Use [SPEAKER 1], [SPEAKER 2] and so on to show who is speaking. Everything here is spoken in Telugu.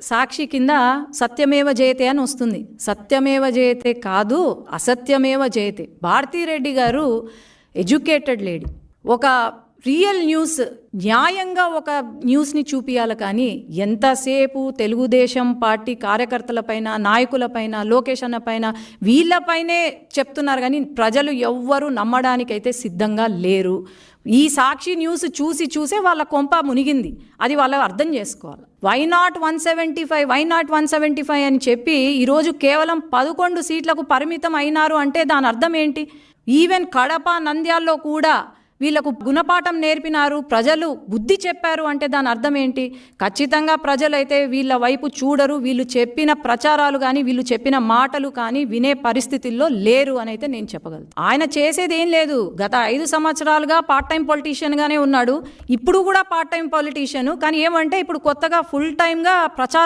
[SPEAKER 1] సాక్షి కింద సత్యమేవ జయతే అని వస్తుంది. సత్యమేవ జయతే కాదు, అసత్యమేవ జయతే. భారతీరెడ్డి గారు ఎడ్యుకేటెడ్ లేడీ. ఒక రియల్ న్యూస్, న్యాయంగా ఒక న్యూస్ని చూపించాలి. కానీ ఎంతసేపు తెలుగుదేశం పార్టీ కార్యకర్తలపైన, నాయకులపైన, లోకేష్ అన్న పైన, వీళ్ళపైనే చెప్తున్నారు. కానీ ప్రజలు ఎవ్వరూ నమ్మడానికైతే సిద్ధంగా లేరు. ఈ సాక్షి న్యూస్ చూసే వాళ్ళ కొంప మునిగింది. అది వాళ్ళు అర్థం చేసుకోవాలి. వై నాట్ 175 అని చెప్పి ఈరోజు కేవలం 11 సీట్లకు పరిమితం అయినారు అంటే దాని అర్థం ఏంటి? ఈవెన్ కడప, నంద్యాల్లో కూడా వీళ్ళకు గుణపాఠం నేర్పినారు, ప్రజలు బుద్ధి చెప్పారు అంటే దాని అర్థం ఏంటి? ఖచ్చితంగా ప్రజలైతే వీళ్ళ వైపు చూడరు. వీళ్ళు చెప్పిన ప్రచారాలు కానీ, వీళ్ళు చెప్పిన మాటలు కానీ వినే పరిస్థితుల్లో లేరు అని అయితే నేను చెప్పగలను. ఆయన చేసేది ఏం లేదు. గత 5 సంవత్సరాలుగా పార్ట్ టైం పొలిటీషియన్గానే ఉన్నాడు. ఇప్పుడు కూడా పార్ట్ టైం పొలిటీషియన్. కానీ ఏమంటే ఇప్పుడు కొత్తగా ఫుల్ టైమ్గా ప్రచారం